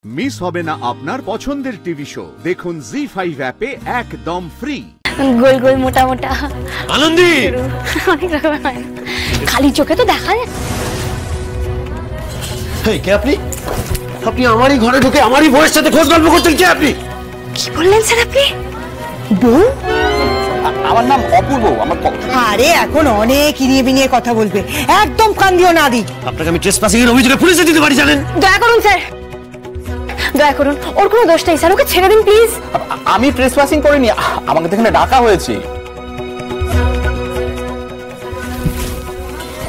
Miss হবে না আপনার পছন্দের টিভি শো। দেখুন জি5 অ্যাপে একদম ফ্রি। গোল গোল মোটা মোটা আনন্দী অনেক রকম হয়, খালি চোখে তো দেখা যায়। এই কে আপনি? আপনি আমারই ঘরে ঢুকে আমারই বউয়ের সাথে খোঁজ গল্প করতেন। কে আপনি? কি বললেন স্যার আপনি? বউ? আমার নাম অপূর্ব। আমার আরে এখন অনেক ইনিয়ে বিনিয়ে কথা বলবে, একদম কান দিও না আদি। আপনাকে আমি ট্রেসপাসিং এর অভিযোগে পুলিশে দিতে পারি জানেন? দয়া করুন স্যার, দয়া করুন, ওর কোনো দোষ নেই স্যার, ওকে ছেড়ে দিন প্লিজ। আমি ট্রেসপাসিং করিনি, আমাকে তো এখানে ডাকা হয়েছে।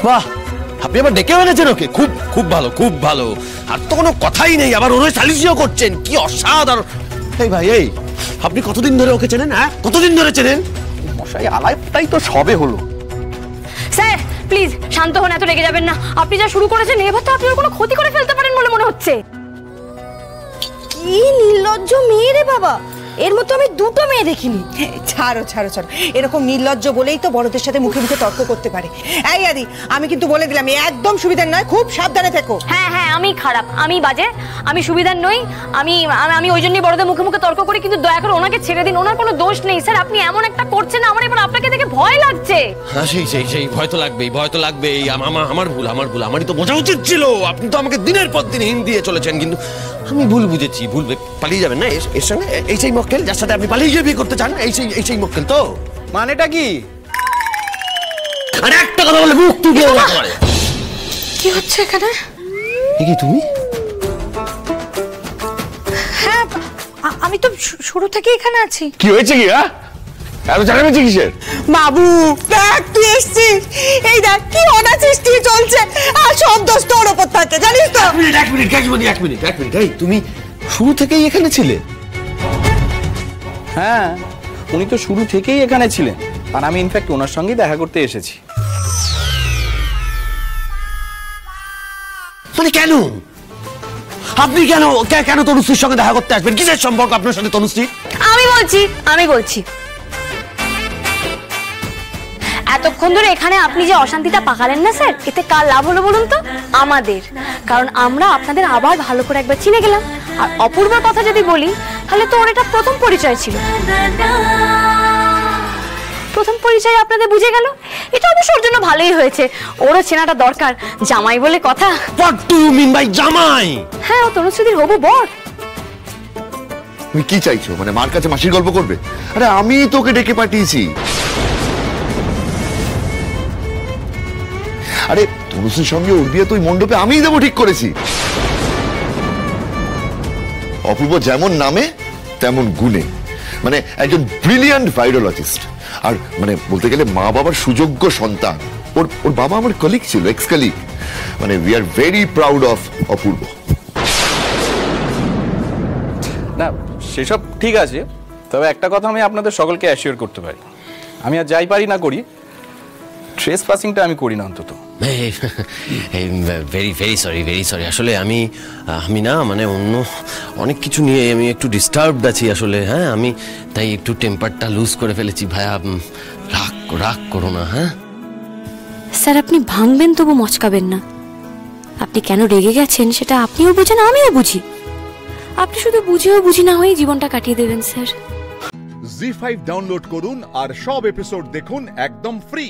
বাহ, আপনি আবার ডেকে এনেছেন ওকে? খুব খুব ভালো, খুব ভালো। আর তো কোনো কথাই নেই, আবার ওর সালিশিও করছেন, কি অসাধারণ। এই ভাই, এই আপনি কতদিন ধরে ওকে চেনেন? হ্যাঁ, কতদিন ধরে চেনেন? মশাই আলাপটাই তো সবে হলো। স্যার প্লিজ শান্ত হন, এত রেগে যাবেন না। আপনি যা শুরু করেছেন এবার তো আপনি ওর কোনো ক্ষতি করে ফেলতে পারেন বলে মনে হচ্ছে। কি নির্লজ্জ মেয়ে রে বাবা, এর মতো আমি দুটো মেয়ে দেখিনি। ছাড়ো ছাড়ো ছাড়ো, এরকম নির্লজ্জ বলেই তো বড়দের সাথে মুখে মুখে তর্ক করতে পারে। এই আদি, আমি কিন্তু বলে দিলাম একদম সুবিধার নয়, খুব সাবধানে থেকো। হ্যাঁ হ্যাঁ, আমি খারাপ, আমি বাজে, আমি সুবিধার নই, আমি আমি ওই জন্যই বড়দের মুখে মুখে তর্ক করি। কিন্তু দয়া করে ওনাকে ছেড়ে দিন, ওনার কোনো দোষ নেই। স্যার আপনি এমন একটা করছেন, আমার এবার আপনাকে দেখে ভয় লাগছে। হ্যাঁ সেই ভয় তো লাগবেই, ভয় তো লাগবেই। আমার ভুল, আমারই তো বোঝা উচিত ছিল। আপনি তো আমাকে দিনের পর দিন হিন্দ দিয়ে চলেছেন, কিন্তু আমি ভুল বুঝেছি। ভুল পালিয়ে যাবেন না এর সঙ্গে? এই সেই মক্কেল যার সাথে আপনি পালিয়ে গিয়ে বিয়ে করতে চান, এই সেই মক্কেল তো? মানেটা কি? আরে একটা কথা বলে মুখ তুলে একেবারে। কি হচ্ছে এখানে? কি তুমি? হ্যাঁ, আমি তো শুরু থেকে এখানে আছি। কি হয়েছে কি? হ্যাঁ, এত জানাবেছি কিসের? বাবু দেখ তুই এসছিস, এই দেখ কি অনাসৃষ্টি চলছে, আর সব দোষ তোর ওপর থাকে জানিস তো। এক মিনিট। এই তুমি শুরু থেকেই এখানে ছিলে? হ্যাঁ, উনি তো শুরু থেকেই এখানে ছিলেন, আর আমি ইনফ্যাক্ট ওনার সঙ্গেই দেখা করতে এসেছি। মানে কেন? আপনি কেন তনুশ্রীর সঙ্গে দেখা করতে আসবেন? কিসের সম্পর্ক আপনার সাথে তনুশ্রী? আমি বলছি এতক্ষণ ধরে এখানে আপনি যে অশান্তিটা পাকালেন না স্যার, এতে কার লাভ হলো বলুন তো? আমাদের। কারণ আমরা আপনাদের আবার ভালো করে একবার চিনে গেলাম। আর অপূর্বর কথা যদি বলি, তাহলে তো ওর এটা প্রথম পরিচয় ছিল। প্রথম পরিচয় আপনাদের বুঝে গেল, এটা অবশ্য ওর জন্য ভালোই হয়েছে। ওরও চেনাটা দরকার, জামাই বলে কথা। What do you mean by জামাই? হ্যাঁ, ও তনুশ্রীর হবু বর। তুমি কি চাইছো? মানে মার কাছে মাসির গল্প করবে? আরে আমি তোকে ডেকে পাঠিয়েছি। আরে তনুশ্রীর সঙ্গে ওর বিয়ে তো ওই মণ্ডপে আমিই দেবো ঠিক করেছি। অপূর্ব যেমন নামে তেমন গুণে, মানে একজন ব্রিলিয়ান্ট ভাইরোলজিস্ট, আর মানে বলতে গেলে মা বাবার সুযোগ্য সন্তান। ওর বাবা আমার কলিগ ছিল, এক্স কলিগ। মানে we are very proud of Apurba. না সেসব ঠিক আছে, তবে একটা কথা আমি আপনাদের সকলকে অ্যাসিওর করতে পারি, আমি আর যাই পারি না করি, ট্রেসপাসিংটা আমি করি না অন্তত। Very sorry. আসলে আমি না, মানে অন্য অনেক কিছু নিয়ে আমি একটু ডিস্টার্বড আছি আসলে। হ্যাঁ, আমি তাই একটু টেম্পারটা লুজ করে ফেলেছি। ভাইয়া রাগ করো না। হ্যাঁ স্যার আপনি ভাঙবেন তবু মচকাবেন না। আপনি কেন রেগে গেছেন সেটা আপনিও বুঝেন, আমিও বুঝি। আপনি শুধু বুঝেও বুঝি না হয়ে জীবনটা কাটিয়ে দেবেন স্যার। জি5 ডাউনলোড করুন আর সব এপিসোড দেখুন একদম ফ্রি।